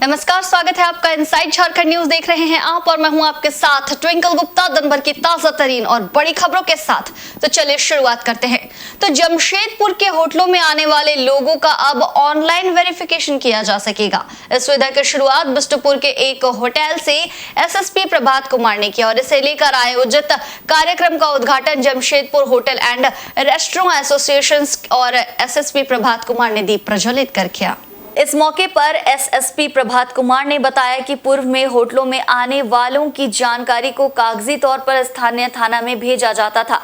नमस्कार, स्वागत है आपका इनसाइड झारखंड न्यूज देख रहे हैं आप और मैं हूं आपके साथ ट्विंकल गुप्ता, दिन भर की ताजा तरीन और बड़ी खबरों के साथ। तो चलिए शुरुआत करते हैं। तो जमशेदपुर के होटलों में आने वाले लोगों का अब ऑनलाइन वेरिफिकेशन किया जा सकेगा। इस सुविधा की शुरुआत बिष्टुपुर के एक होटल से एसएसपी प्रभात कुमार ने किया और इसे लेकर आयोजित कार्यक्रम का उद्घाटन Jamshedpur hotel and restaurant association और एसएसपी प्रभात कुमार ने दीप प्रज्वलित कर किया। इस मौके पर एसएसपी प्रभात कुमार ने बताया कि पूर्व में होटलों में आने वालों की जानकारी को कागजी तौर पर स्थानीय थाना में भेजा जाता था,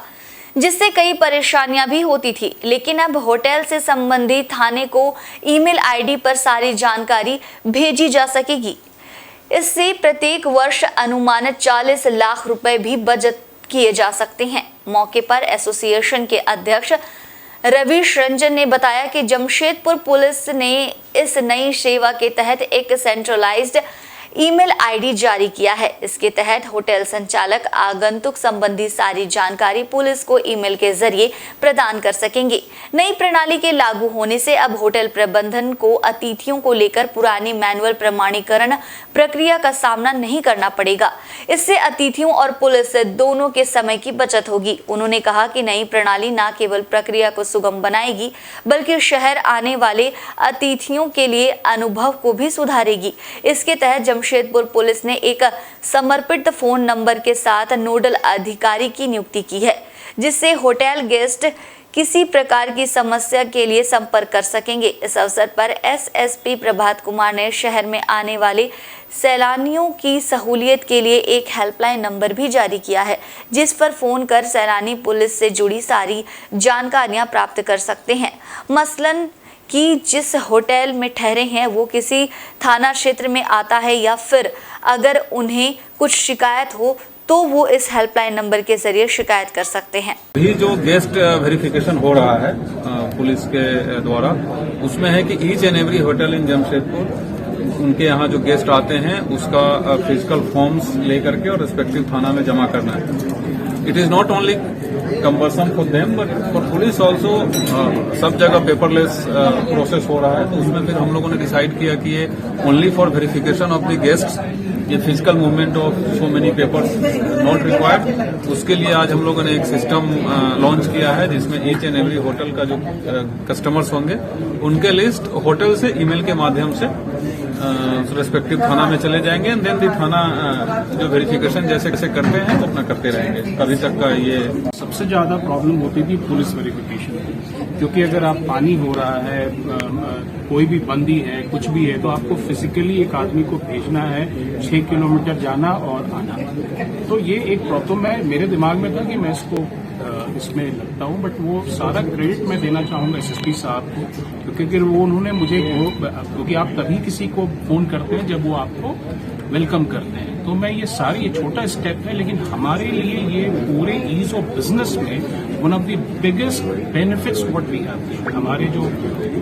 जिससे कई परेशानियां भी होती थी, लेकिन अब होटल से संबंधित थाने को ईमेल आईडी पर सारी जानकारी भेजी जा सकेगी। इससे प्रत्येक वर्ष अनुमानित 40 लाख रुपए भी बचत किए जा सकते हैं। मौके पर एसोसिएशन के अध्यक्ष रवीश रंजन ने बताया कि जमशेदपुर पुलिस ने इस नई सेवा के तहत एक सेंट्रलाइज्ड ईमेल आईडी जारी किया है। इसके तहत होटल संचालक आगंतुक संबंधी सारी जानकारी पुलिस को ईमेल के जरिए प्रदान कर सकेंगे। नई प्रणाली के लागू होने से अब होटल प्रबंधन को अतिथियों को लेकर पुरानी मैनुअल प्रमाणीकरण प्रक्रिया का सामना नहीं करना पड़ेगा। इससे अतिथियों और पुलिस दोनों के समय की बचत होगी। उन्होंने कहा कि नई प्रणाली न केवल प्रक्रिया को सुगम बनाएगी, बल्कि शहर आने वाले अतिथियों के लिए अनुभव को भी सुधारेगी। इसके तहत जमशेदपुर पुलिस ने एक समर्पित फोन नंबर के साथ नोडल अधिकारी की नियुक्ति की है, जिससे होटल गेस्ट किसी प्रकार की समस्या के लिए संपर्क कर सकेंगे। इस अवसर पर एसएसपी प्रभात कुमार ने शहर में आने वाले सैलानियों की सहूलियत के लिए एक हेल्पलाइन नंबर भी जारी किया है, जिस पर फोन कर सैलानी पुलिस से जुड़ी सारी जानकारियां प्राप्त कर सकते हैं। मसलन कि जिस होटल में ठहरे हैं वो किसी थाना क्षेत्र में आता है या फिर अगर उन्हें कुछ शिकायत हो तो वो इस हेल्पलाइन नंबर के जरिए शिकायत कर सकते हैं। अभी जो गेस्ट वेरिफिकेशन हो रहा है पुलिस के द्वारा, उसमें है कि each and every hotel in Jamshedpur उनके यहाँ जो गेस्ट आते हैं उसका फिजिकल फॉर्म्स लेकर के और रिस्पेक्टिव थाना में जमा करना है। It is not only cumbersome for them but for police also सब जगह पेपरलेस प्रोसेस हो रहा है। तो उसमें फिर हम लोगों ने डिसाइड किया कि ये only for verification of the guests, ये physical movement of so many papers not required. उसके लिए आज हम लोगों ने एक सिस्टम लॉन्च किया है, जिसमें ईच एंड एवरी होटल का जो कस्टमर्स होंगे उनके लिस्ट होटल से ईमेल के माध्यम से रेस्पेक्टिव थाना में चले जाएंगे एंड देन दी थाना जो वेरिफिकेशन जैसे कैसे करते हैं वो अपना करते रहेंगे। अभी तक का ये सबसे ज्यादा प्रॉब्लम होती थी पुलिस वेरिफिकेशन, क्योंकि अगर आप पानी हो रहा है, कोई भी बंदी है, कुछ भी है, तो आपको फिजिकली एक आदमी को भेजना है 6 किलोमीटर जाना और आना। तो ये एक प्रॉब्लम है मेरे दिमाग में था कि मैं इसमें लगता हूँ, बट वो सारा क्रेडिट मैं देना चाहूंगा एसएसपी साहब को, क्योंकि वो उन्होंने मुझे क्योंकि आप तभी किसी को फोन करते हैं जब वो आपको वेलकम करते हैं। तो मैं ये छोटा स्टेप है, लेकिन हमारे लिए ये पूरे ईज ऑफ बिजनेस में one of the biggest benefits what we have. हमारे जो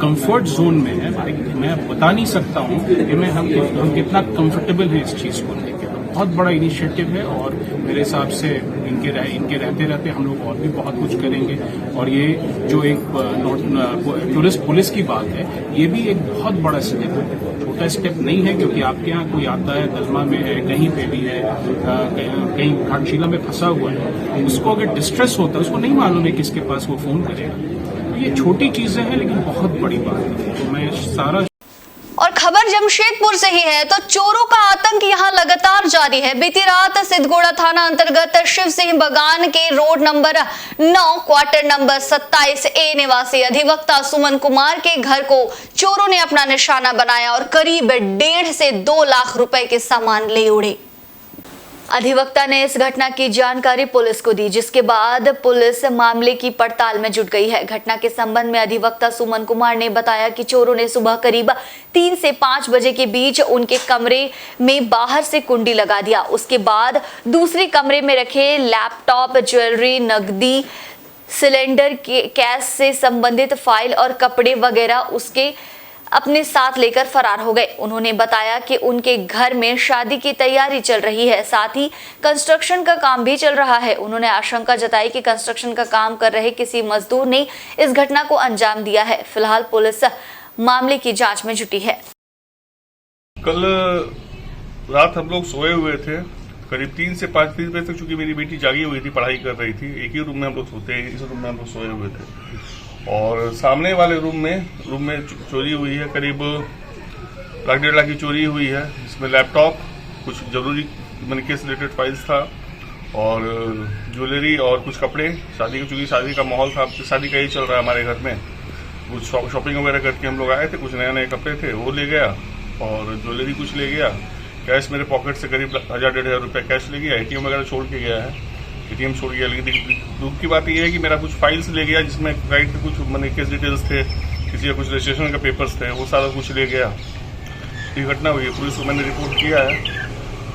कंफर्ट जोन में है, मैं बता नहीं सकता हूँ कि हम कितना कंफर्टेबल है इस चीज को लेकर। बहुत बड़ा इनिशिएटिव है और मेरे हिसाब से इनके रहते रहते हम लोग और भी बहुत कुछ करेंगे। और ये जो एक टूरिस्ट पुलिस की बात है, ये भी एक बहुत बड़ा स्टेप है, छोटा स्टेप नहीं है, क्योंकि आपके यहाँ कोई आता है, दलमा में है, कहीं पे भी है, कहीं घाटशिला में फंसा हुआ है, उसको अगर डिस्ट्रेस होता है, उसको नहीं मालूम है किसके पास वो फोन करेगा। तो ये छोटी चीजें हैं लेकिन बहुत बड़ी बात है। तो मैं सारा और खबर जमशेदपुर से ही है, तो चोरों का आतंक यहां लगातार जारी है। बीती रात सिद्धगोड़ा थाना अंतर्गत शिव सिंह बगान के road number 9 quarter number 27A निवासी अधिवक्ता सुमन कुमार के घर को चोरों ने अपना निशाना बनाया और करीब 1.5 से 2 लाख रुपए के सामान ले उड़े। अधिवक्ता ने इस घटना की जानकारी पुलिस को दी, जिसके बाद पुलिस मामले की पड़ताल में जुट गई है। घटना के संबंध में अधिवक्ता सुमन कुमार ने बताया कि चोरों ने सुबह करीब 3 से 5 बजे के बीच उनके कमरे में बाहर से कुंडी लगा दिया। उसके बाद दूसरे कमरे में रखे लैपटॉप, ज्वेलरी, नकदी, सिलेंडर, कैश से संबंधित फाइल और कपड़े वगैरह उसके अपने साथ लेकर फरार हो गए। उन्होंने बताया कि उनके घर में शादी की तैयारी चल रही है, साथ ही कंस्ट्रक्शन का काम भी चल रहा है। उन्होंने आशंका जताई कि कंस्ट्रक्शन का काम कर रहे किसी मजदूर ने इस घटना को अंजाम दिया है। फिलहाल पुलिस मामले की जांच में जुटी है। कल रात हम लोग सोए हुए थे, करीब 3 से 5 बजे तक, चूंकि मेरी बेटी जागी हुई थी, पढ़ाई कर रही थी। एक ही रूम में हम लोग सोते हैं, इस रूम में हम लोग सोए हुए थे। और सामने वाले रूम में चोरी हुई है, करीब 1.5 लाख की चोरी हुई है। इसमें लैपटॉप, कुछ जरूरी मैंने केस रिलेटेड फाइल्स था, और ज्वेलरी और कुछ कपड़े। शादी की, चूंकि शादी का माहौल था, शादी का ही चल रहा है हमारे घर में। कुछ शॉपिंग वगैरह करके हम लोग आए थे, कुछ नए कपड़े थे वो ले गया, और ज्वेलरी कुछ ले गया। कैश मेरे पॉकेट से करीब 1,000-1,500 रुपये कैश ले गया। एटीएम वगैरह छोड़ के गया है, एटीएम छोड़ गया। लेकिन दुख की बात यह है कि मेरा कुछ फाइल्स ले गया, जिसमें राइट के कुछ मैंने केस डिटेल्स थे, किसी का कुछ रजिस्ट्रेशन का पेपर्स थे, वो सारा कुछ ले गया। ये घटना हुई है, पुलिस को मैंने रिपोर्ट किया है,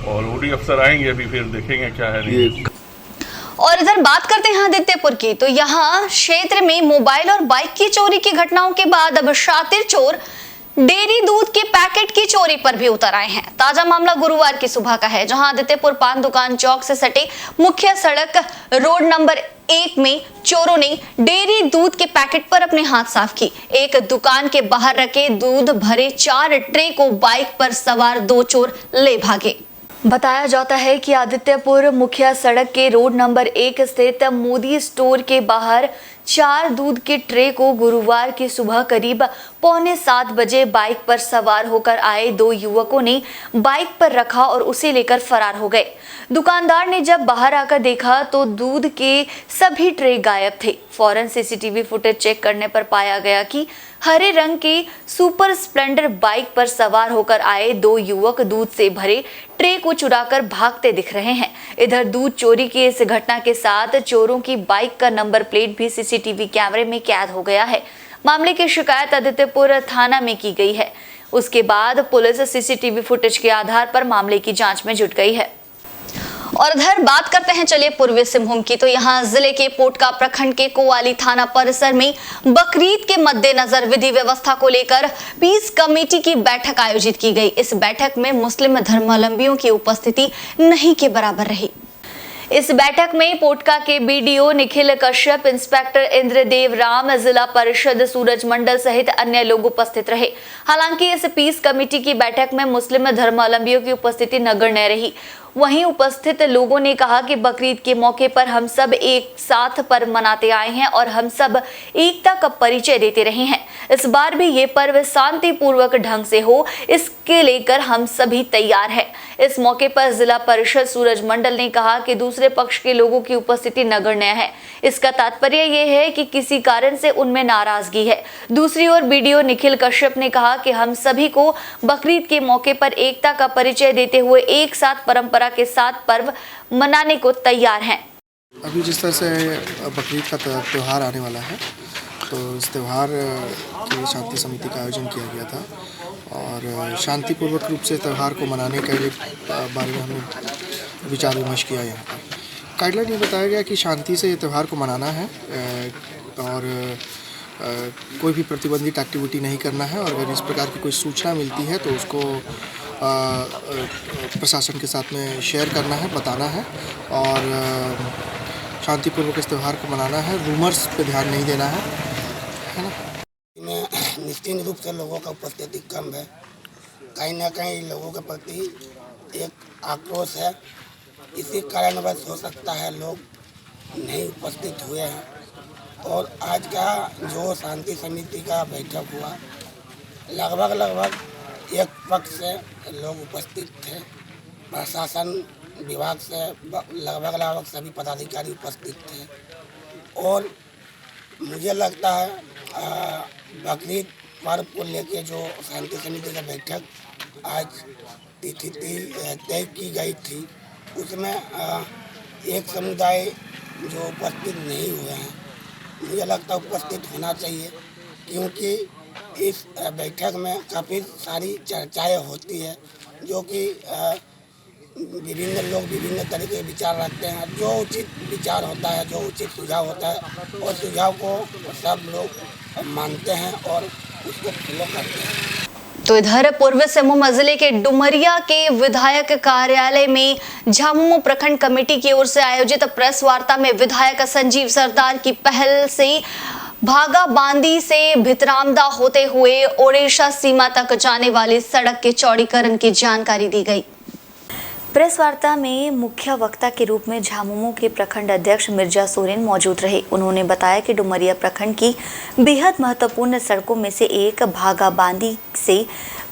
और ओडी अफसर आएंगे, अभी फिर देखेंगे क्या है। और इधर बात करते हैं आदित्यपुर की, तो यहाँ क्षेत्र में मोबाइल और बाइक की चोरी की घटनाओं के बाद अब शातिर चोर डेयरी दूध के पैकेट की चोरी पर भी उतर आए हैं। ताजा मामला गुरुवार की सुबह का है, जहां आदित्यपुर पान दुकान चौक से सटे मुख्य सड़क रोड नंबर 1 में चोरों ने डेयरी दूध के पैकेट पर अपने हाथ साफ की। एक दुकान के बाहर रखे दूध भरे 4 ट्रे को बाइक पर सवार 2 चोर ले भागे। बताया जाता है कि आदित्यपुर मुख्य सड़क के रोड नंबर 1 स्थित मोदी स्टोर के बाहर 4 दूध के ट्रे को गुरुवार की सुबह करीब 6:45 बजे बाइक पर सवार होकर आए 2 युवकों ने बाइक पर रखा और उसे लेकर फरार हो गए। दुकानदार ने जब बाहर आकर देखा तो दूध के सभी ट्रे गायब थे। फौरन सीसीटीवी फुटेज चेक करने पर पाया गया कि हरे रंग की सुपर स्प्लेंडर बाइक पर सवार होकर आए 2 युवक दूध से भरे ट्रे को चुराकर भागते दिख रहे हैं। इधर दूध चोरी की इस घटना के साथ चोरों की बाइक का नंबर प्लेट भी सीसीटीवी कैमरे में कैद हो गया है। मामले की शिकायत आदित्यपुर थाना में की गई है। उसके बाद पुलिस सीसीटीवी फुटेज के आधार पर मामले की जांच में जुट गई है। और इधर बात करते हैं चलिए पूर्वी सिंहभूम की, तो यहाँ जिले के पोटका प्रखंड के कोवाली थाना परिसर में बकरीद के मद्देनजर विधि व्यवस्था को लेकर पीस कमेटी की बैठक आयोजित की गई। इस बैठक में मुस्लिम धर्मावलंबियों की उपस्थिति नहीं के बराबर रही। इस बैठक में पोटका के बीडीओ निखिल कश्यप, इंस्पेक्टर इंद्रदेव राम, जिला परिषद सूरज मंडल सहित अन्य लोग उपस्थित रहे। हालांकि इस पीस कमेटी की बैठक में मुस्लिम धर्मावलंबियों की उपस्थिति नगण्य रही। वहीं उपस्थित लोगों ने कहा कि बकरीद के मौके पर हम सब एक साथ पर्व मनाते आए हैं और हम सब एकता का परिचय देते रहे हैं। इस बार भी ये पर्व शांतिपूर्वक ढंग से हो, इसके लेकर हम सभी तैयार हैं। इस मौके पर जिला परिषद सूरज मंडल ने कहा कि दूसरे पक्ष के लोगों की उपस्थिति नगण्य है। इसका तात्पर्य ये है कि किसी कारण से उनमें नाराजगी है। दूसरी ओर बीडीओ निखिल कश्यप ने कहा कि हम सभी को बकरीद के मौके पर एकता का परिचय देते हुए एक साथ परंपरा के साथ पर्व मनाने को तैयार हैं। अभी जिस तरह से बकरीद का त्यौहार आने वाला है, तो इस त्यौहार के लिए शांति समिति का आयोजन किया गया था, और शांतिपूर्वक रूप से त्यौहार को मनाने के बारे में हमने विचार विमर्श किया। यहाँ पर गाइडलाइन ये बताया गया कि शांति से ये त्यौहार को मनाना है, और कोई भी प्रतिबंधित एक्टिविटी नहीं करना है, और अगर इस प्रकार की कोई सूचना मिलती है तो उसको प्रशासन के साथ में शेयर करना है, बताना है, और शांतिपूर्वक इस त्यौहार को मनाना है। रूमर्स पे ध्यान नहीं देना है ना। में निश्चित रूप से लोगों का उपस्थिति कम है। कहीं ना कहीं लोगों के प्रति एक आक्रोश है। इसी कारणवश हो सकता है लोग नहीं उपस्थित हुए हैं। और आज का जो शांति समिति का बैठक हुआ, लगभग एक पक्ष से लोग उपस्थित थे। प्रशासन विभाग से लगभग सभी पदाधिकारी उपस्थित थे। और मुझे लगता है बकरीद पर्व को लेके जो शांति समिति का बैठक आज तिथि तय की गई थी, उसमें एक समुदाय जो उपस्थित नहीं हुए हैं, मुझे लगता है उपस्थित होना चाहिए, क्योंकि इस बैठक में काफ़ी सारी चर्चाएं होती है, जो कि विभिन्न लोग विभिन्न तरीके के विचार रखते हैं। जो उचित विचार होता है, जो उचित सुझाव होता है, और सुझाव को सब लोग मानते हैं और उसको फॉलो करते हैं। तो इधर पूर्वी सिंहभूम जिले के डुमरिया के विधायक कार्यालय में झामुमो प्रखंड कमेटी की ओर से आयोजित प्रेस वार्ता में विधायक संजीव सरदार की पहल से भागा बांदी से भितरामदा होते हुए ओडिशा सीमा तक जाने वाली सड़क के चौड़ीकरण की जानकारी दी गई। प्रेस वार्ता में मुख्य वक्ता के रूप में झामुमो के प्रखंड अध्यक्ष मिर्जा सोरेन मौजूद रहे। उन्होंने बताया कि डुमरिया प्रखंड की बेहद महत्वपूर्ण सड़कों में से एक भागा बांदी से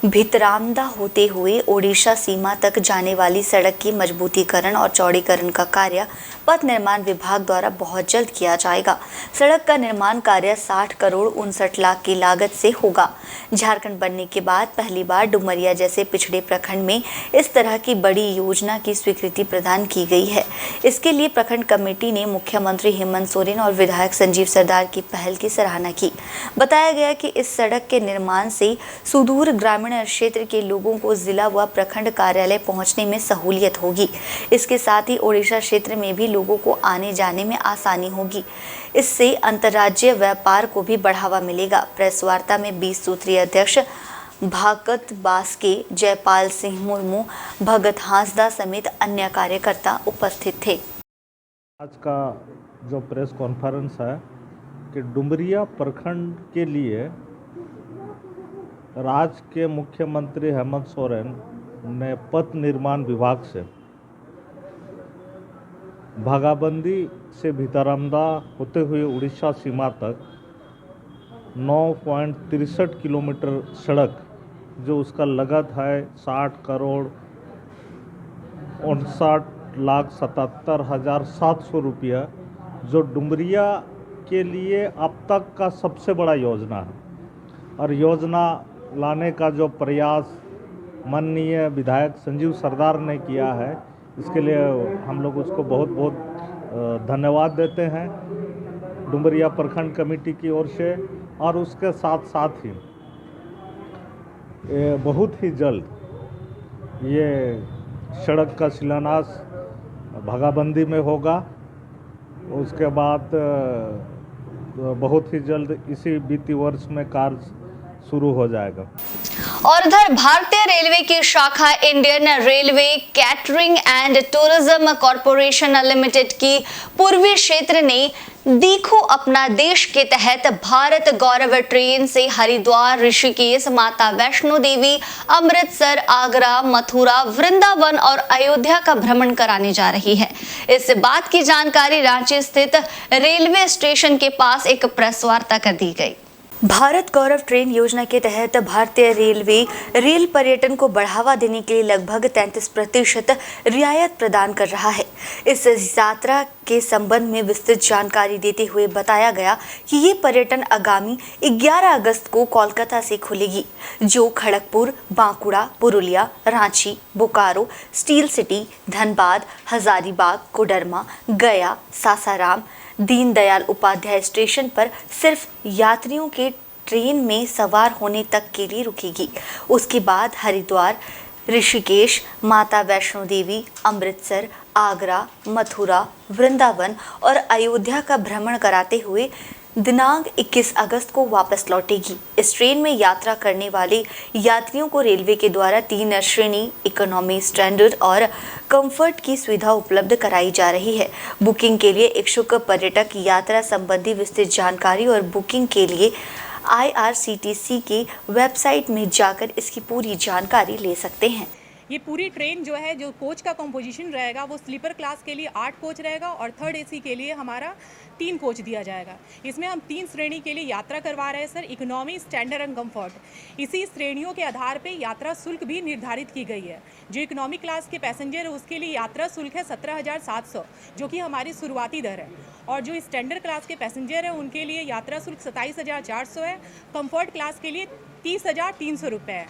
भितरामदा होते हुए ओडिशा सीमा तक जाने वाली सड़क की मजबूतीकरण और चौड़ीकरण का कार्य पथ निर्माण विभाग द्वारा बहुत जल्द किया जाएगा। सड़क का निर्माण कार्य 60 करोड़ 59 लाख की लागत से होगा। झारखंड बनने के बाद पहली बार डुमरिया जैसे पिछड़े प्रखंड में इस तरह की बड़ी योजना की स्वीकृति प्रदान की गई है। इसके लिए प्रखंड कमेटी ने मुख्यमंत्री हेमंत सोरेन और विधायक संजीव सरदार की पहल की सराहना की। बताया गया कि इस सड़क के निर्माण से सुदूर ग्रामीण क्षेत्र के लोगों को जिला व प्रखंड कार्यालय पहुंचने में सहूलियत होगी। इसके साथ ही ओडिशा क्षेत्र में भी लोगों को आने जाने में आसानी होगी। इससे अंतर्राज्यीय व्यापार को भी बढ़ावा मिलेगा। प्रेस वार्ता में 20 सूत्रीय अध्यक्ष भागत बास्के, जयपाल सिंह मुर्मू, भगत हांसदा समेत अन्य कार्यकर्ता उपस्थित थे। आज का जो प्रेस कॉन्फ्रेंस है कि डुमरिया प्रखंड के लिए राज्य के मुख्यमंत्री हेमंत सोरेन ने पथ निर्माण विभाग से भागाबंदी से भितरामदा होते हुए उड़ीसा सीमा तक 9.63 किलोमीटर सड़क, जो उसका लागत है 60 करोड़ 59,77,700 रुपया, जो डुमरिया के लिए अब तक का सबसे बड़ा योजना है। और योजना लाने का जो प्रयास माननीय विधायक संजीव सरदार ने किया है, इसके लिए हम लोग उसको बहुत बहुत धन्यवाद देते हैं डुमरिया प्रखंड कमेटी की ओर से। और उसके साथ साथ ही बहुत ही जल्द ये सड़क का शिलान्यास भागाबंदी में होगा। उसके बाद बहुत ही जल्द इसी वित्तीय वर्ष में कार्य शुरू हो जाएगा। और इधर भारतीय रेलवे की शाखा Indian railway catering and tourism corporation limited की पूर्वी क्षेत्र ने देखो अपना देश के तहत भारत गौरव ट्रेन से हरिद्वार, ऋषिकेश, माता वैष्णो देवी, अमृतसर, आगरा, मथुरा, वृंदावन और अयोध्या का भ्रमण कराने जा रही है। इस बात की जानकारी रांची स्थित रेलवे स्टेशन के पास एक प्रेस वार्ता कर दी गई। भारत गौरव ट्रेन योजना के तहत भारतीय रेलवे रेल पर्यटन को बढ़ावा देने के लिए लगभग 33% रियायत प्रदान कर रहा है। इस यात्रा के संबंध में विस्तृत जानकारी देते हुए बताया गया कि ये पर्यटन आगामी 11 अगस्त को कोलकाता से खुलेगी, जो खड़गपुर, बांकुड़ा, पुरुलिया, रांची, बोकारो, स्टील सिटी, धनबाद, हजारीबाग, कोडरमा, गया, सासाराम, दीनदयाल उपाध्याय स्टेशन पर सिर्फ यात्रियों के ट्रेन में सवार होने तक के लिए रुकेगी। उसके बाद हरिद्वार, ऋषिकेश, माता वैष्णो देवी, अमृतसर, आगरा, मथुरा, वृंदावन और अयोध्या का भ्रमण कराते हुए दिनांक 21 अगस्त को वापस लौटेगी। इस ट्रेन में यात्रा करने वाले यात्रियों को रेलवे के द्वारा 3 श्रेणी, इकोनॉमी, स्टैंडर्ड और कंफर्ट की सुविधा उपलब्ध कराई जा रही है। बुकिंग के लिए इच्छुक पर्यटक यात्रा संबंधी विस्तृत जानकारी और बुकिंग के लिए IRCTC की वेबसाइट में जाकर इसकी पूरी जानकारी ले सकते हैं। ये पूरी ट्रेन जो है, जो कोच का कंपोजिशन रहेगा वो स्लीपर क्लास के लिए 8 कोच रहेगा और थर्ड AC के लिए हमारा 3 कोच दिया जाएगा। इसमें हम 3 श्रेणी के लिए यात्रा करवा रहे हैं sir, economy, standard and comfort. इसी श्रेणियों के आधार पे यात्रा शुल्क भी निर्धारित की गई है। जो इकोनॉमी क्लास के पैसेंजर है उसके लिए यात्रा शुल्क है 17,700, जो कि हमारी शुरुआती दर है। और जो स्टैंडर्ड क्लास के पैसेंजर हैं उनके लिए यात्रा शुल्क 27,400 है। कंफर्ट क्लास के लिए 30,300 रुपये है।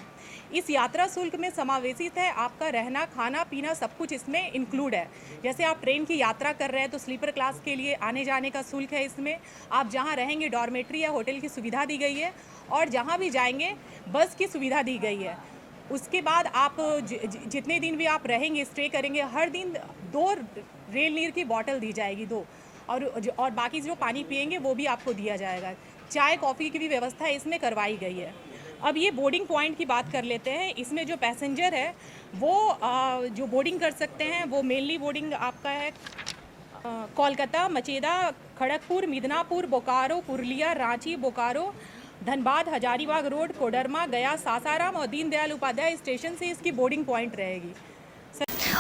इस यात्रा शुल्क में समावेशित है आपका रहना, खाना, पीना, सब कुछ इसमें इंक्लूड है। जैसे आप ट्रेन की यात्रा कर रहे हैं तो स्लीपर क्लास के लिए आने जाने का शुल्क है। इसमें आप जहां रहेंगे डॉर्मेट्री या होटल की सुविधा दी गई है, और जहां भी जाएंगे बस की सुविधा दी गई है। उसके बाद आप जितने दिन भी आप रहेंगे, स्टे करेंगे, हर दिन 2 रेल नीर की बॉटल दी जाएगी, 2, और बाकी जो पानी पिएंगे वो भी आपको दिया जाएगा। चाय कॉफ़ी की भी व्यवस्था इसमें करवाई गई है। अब ये बोर्डिंग पॉइंट की बात कर लेते हैं। इसमें जो पैसेंजर है वो जो बोर्डिंग कर सकते हैं वो मेनली बोर्डिंग आपका है कोलकाता, मचेदा, खड़गपुर, मिदनापुर, बोकारो, पुरुलिया, रांची, बोकारो, धनबाद, हजारीबाग रोड, कोडरमा, गया, सासाराम और दीनदयाल उपाध्याय स्टेशन से इसकी बोर्डिंग पॉइंट रहेगी।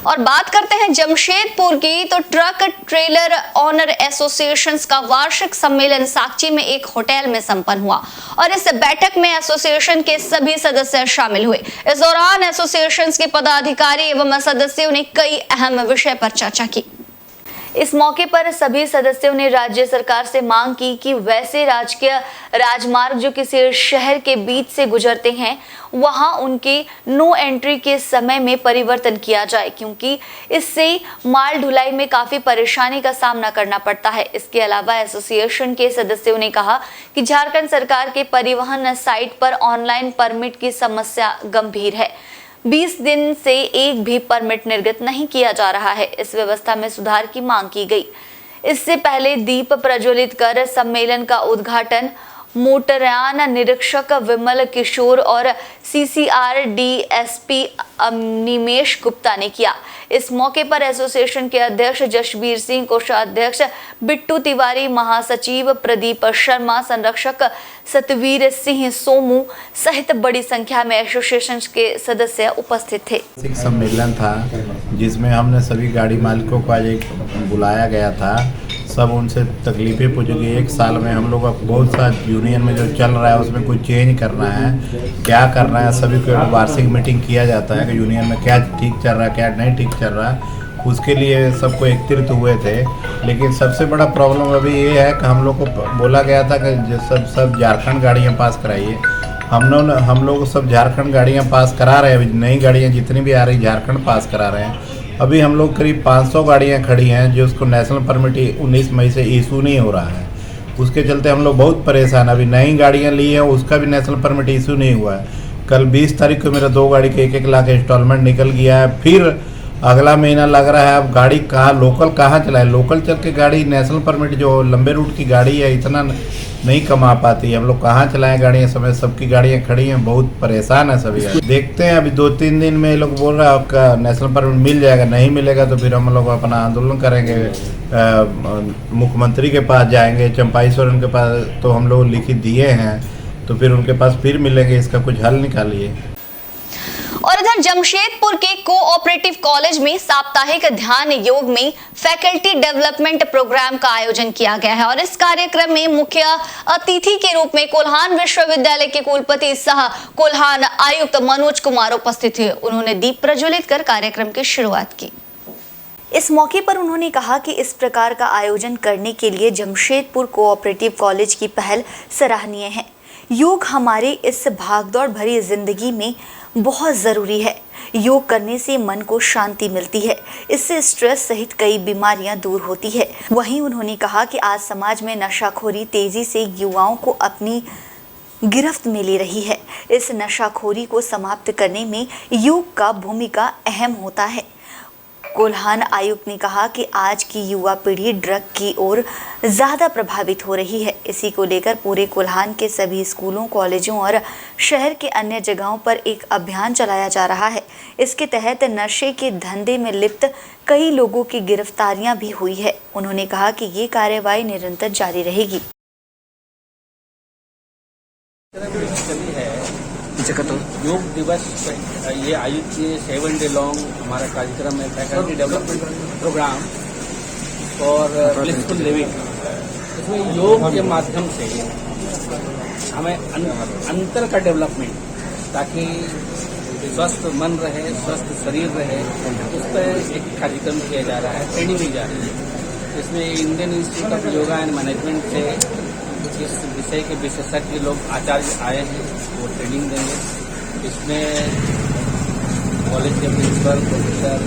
और बात करते हैं जमशेदपुर की, तो ट्रक ट्रेलर ऑनर एसोसिएशंस का वार्षिक सम्मेलन साकची में एक होटल में संपन्न हुआ और इस बैठक में एसोसिएशन के सभी सदस्य शामिल हुए। इस दौरान एसोसिएशंस के पदाधिकारी एवं सदस्यों ने कई अहम विषय पर चर्चा की। इस मौके पर सभी सदस्यों ने राज्य सरकार से मांग की कि वैसे राजकीय राजमार्ग जो किसी शहर के बीच से गुजरते हैं वहां उनके नो एंट्री के समय में परिवर्तन किया जाए, क्योंकि इससे माल ढुलाई में काफी परेशानी का सामना करना पड़ता है। इसके अलावा एसोसिएशन के सदस्यों ने कहा कि झारखंड सरकार के परिवहन साइट पर ऑनलाइन परमिट की समस्या गंभीर है। 20 दिन से एक भी परमिट निर्गत नहीं किया जा रहा है। इस व्यवस्था में सुधार की मांग की गई। इससे पहले दीप प्रज्वलित कर सम्मेलन का उद्घाटन मोटरयान निरीक्षक विमल किशोर और सीसीआर डीएसपी निमेश गुप्ता ने किया। इस मौके पर एसोसिएशन के अध्यक्ष जशबीर सिंह, कोषाध्यक्ष बिट्टू तिवारी, महासचिव प्रदीप शर्मा, संरक्षक सतवीर सिंह सोमू सहित बड़ी संख्या में एसोसिएशन के सदस्य उपस्थित थे। सम्मेलन था जिसमें हमने सभी गाड़ी मालिकों को आज एक बुलाया गया था। सब उनसे तकलीफें पूछी गई। एक साल में हम लोग बहुत सा यूनियन में जो चल रहा है उसमें कुछ चेंज करना है, क्या करना है, सभी को वार्षिक मीटिंग किया जाता है कि यूनियन में क्या ठीक चल रहा है, क्या नहीं ठीक चल रहा है। उसके लिए सबको एकत्रित हुए थे। लेकिन सबसे बड़ा प्रॉब्लम अभी ये है कि हम लोग को बोला गया था कि सब झारखंड गाड़ियाँ पास कराइए। हम लोग सब झारखंड गाड़ियाँ पास करा रहे हैं। नई गाड़ियाँ जितनी भी आ रही झारखंड पास करा रहे हैं। अभी हम लोग करीब 500 गाड़ियाँ खड़ी हैं जो उसको नेशनल परमिट 19 मई से इशू नहीं हो रहा है। उसके चलते हम लोग बहुत परेशान। अभी नई गाड़ियाँ ली हैं उसका भी नेशनल परमिट इशू नहीं हुआ है। कल 20 तारीख को मेरा 2 गाड़ी के 1-1 लाख इंस्टॉलमेंट निकल गया है। फिर अगला महीना लग रहा है। अब गाड़ी कहाँ लोकल कहाँ चलाए? लोकल चल के गाड़ी नेशनल परमिट जो लंबे रूट की गाड़ी है इतना नहीं कमा पाती। हम लोग कहाँ चलाएं गाड़ियाँ? समय सबकी गाड़ियाँ खड़ी हैं, बहुत परेशान है सभी। देखते हैं अभी 2-3 दिन में ये लोग बोल रहे हैं आपका नेशनल परमिट मिल जाएगा। नहीं मिलेगा तो फिर हम लोग अपना आंदोलन करेंगे, मुख्यमंत्री के पास जाएंगे, चंपाई सोरेन के पास तो हम लोग लिखित दिए हैं, तो फिर उनके पास फिर मिलेंगे। इसका कुछ हल निकालिए। और इधर जमशेदपुर के कोऑपरेटिव कॉलेज में साप्ताहिक ध्यान योग में फैकल्टी डेवलपमेंट प्रोग्राम का आयोजन किया गया है और इस कार्यक्रम में मुख्य अतिथि के रूप में कोल्हान विश्वविद्यालय के कुलपति सह कोल्हान आयुक्त मनोज कुमार उपस्थित थे। उन्होंने दीप प्रज्वलित कर कार्यक्रम की शुरुआत की। इस मौके पर उन्होंने कहा कि इस प्रकार का आयोजन करने के लिए जमशेदपुर कोऑपरेटिव कॉलेज की पहल सराहनीय है। योग हमारे इस भागदौड़ भरी जिंदगी में बहुत ज़रूरी है। योग करने से मन को शांति मिलती है, इससे स्ट्रेस सहित कई बीमारियां दूर होती है। वहीं उन्होंने कहा कि आज समाज में नशाखोरी तेजी से युवाओं को अपनी गिरफ्त में ले रही है। इस नशाखोरी को समाप्त करने में योग का भूमिका अहम होता है। कोल्हान आयुक्त ने कहा कि आज की युवा पीढ़ी ड्रग की ओर ज़्यादा प्रभावित हो रही है। इसी को लेकर पूरे कोल्हान के सभी स्कूलों, कॉलेजों और शहर के अन्य जगहों पर एक अभियान चलाया जा रहा है। इसके तहत नशे के धंधे में लिप्त कई लोगों की गिरफ्तारियां भी हुई है। उन्होंने कहा कि ये कार्यवाही निरंतर जारी रहेगी। योग दिवस ये आयोजित 7 डे लॉन्ग हमारा कार्यक्रम है, फैकल्टी डेवलपमेंट प्रोग्राम और ब्लिसफुल लिविंग। इसमें योग के माध्यम से हमें अंतर का डेवलपमेंट, ताकि स्वस्थ मन रहे, स्वस्थ शरीर रहे, उस पर एक कार्यक्रम किया जा रहा है, ट्रेनिंग दी जा रही है। इसमें Indian institute of yoga and management से इस विषय के विशेषज्ञ लोग आचार्य आए हैं, वो ट्रेनिंग देंगे। इसमें कॉलेज के प्रिंसिपल, प्रोफेसर,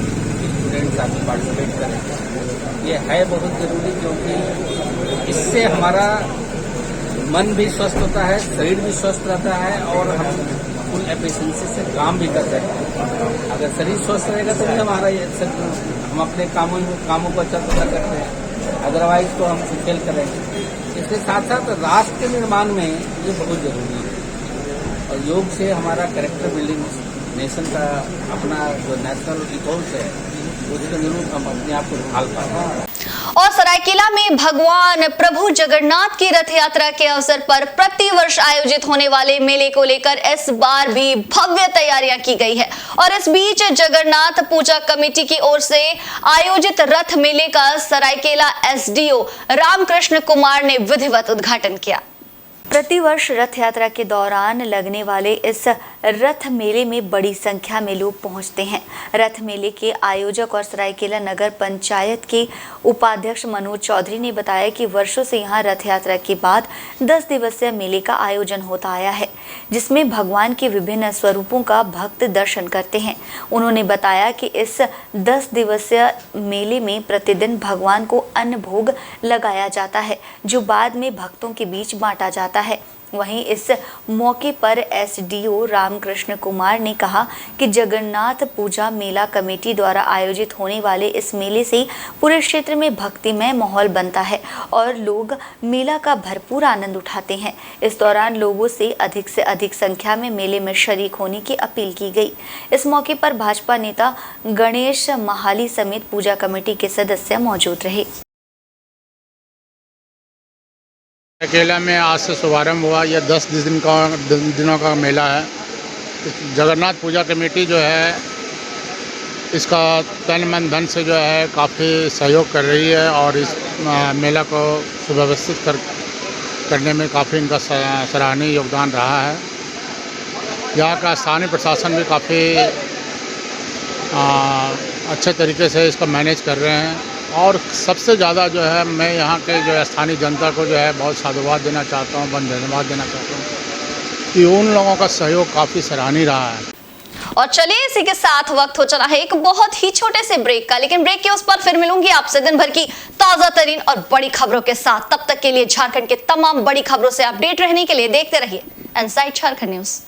स्टूडेंट्स आदि पार्टिसिपेट करेंगे। ये है बहुत जरूरी, क्योंकि इससे हमारा मन भी स्वस्थ होता है, शरीर भी स्वस्थ रहता है और हम फुल एफिशिएंसी से काम भी कर सकते हैं। अगर शरीर स्वस्थ रहेगा तो भी हमारा हम अपने कामों को अच्छा करते हैं, अदरवाइज तो हम फेल करेंगे। इसके साथ साथ राष्ट्र के निर्माण में ये बहुत जरूरी है और योग से हमारा कैरेक्टर बिल्डिंग, नेशन का अपना जो नेशनल इथोस है उसके अनुरूप हम अपने आप को ढाल पाते हैं। और सरायकेला में भगवान प्रभु जगन्नाथ की रथ यात्रा के अवसर पर प्रतिवर्ष आयोजित होने वाले मेले को लेकर इस बार भी भव्य तैयारियां की गई है। और इस बीच जगन्नाथ पूजा कमेटी की ओर से आयोजित रथ मेले का सरायकेला एसडीओ रामकृष्ण कुमार ने विधिवत उद्घाटन किया। प्रतिवर्ष रथ यात्रा के दौरान लगने वाले इस रथ मेले में बड़ी संख्या में लोग पहुंचते हैं। रथ मेले के आयोजक और सरायकेला नगर पंचायत के उपाध्यक्ष मनोज चौधरी ने बताया कि वर्षों से यहां रथ यात्रा के बाद 10 दिवसीय मेले का आयोजन होता आया है, जिसमें भगवान के विभिन्न स्वरूपों का भक्त दर्शन करते हैं। उन्होंने बताया कि इस 10 दिवसीय मेले में प्रतिदिन भगवान को अन्न भोग लगाया जाता है, जो बाद में भक्तों के बीच बांटा जाता है। वहीं इस मौके पर एसडीओ रामकृष्ण कुमार ने कहा कि जगन्नाथ पूजा मेला कमेटी द्वारा आयोजित होने वाले इस मेले से पूरे क्षेत्र में भक्तिमय माहौल बनता है और लोग मेला का भरपूर आनंद उठाते हैं। इस दौरान लोगों से अधिक संख्या में मेले में शरीक होने की अपील की गई। इस मौके पर भाजपा नेता गणेश महाली समेत पूजा कमेटी के सदस्य मौजूद रहे। सरायकेला में आज से शुभारंभ हुआ। यह 10 दिनों का मेला है। जगन्नाथ पूजा कमेटी जो है इसका तन मन धन से जो है काफ़ी सहयोग कर रही है और इस मेला को सुव्यवस्थित करने में काफ़ी इनका सराहनीय योगदान रहा है। यहाँ का स्थानीय प्रशासन भी काफ़ी अच्छे तरीके से इसका मैनेज कर रहे हैं और सबसे ज़्यादा जो है मैं यहाँ के जो स्थानीय जनता को जो है बहुत साधुवाद देना चाहता हूँ, धन्यवाद देना चाहता हूँ कि उन लोगों का सहयोग काफ़ी सराहनीय रहा है। और चलिए इसी के साथ वक्त हो चला है एक बहुत ही छोटे से ब्रेक का, लेकिन ब्रेक के उस पर फिर मिलूंगी आपसे दिन भर की ताजा तरीन और बड़ी खबरों के साथ। तब तक के लिए झारखंड के तमाम बड़ी खबरों से अपडेट रहने के लिए देखते रहिए इनसाइड झारखंड न्यूज।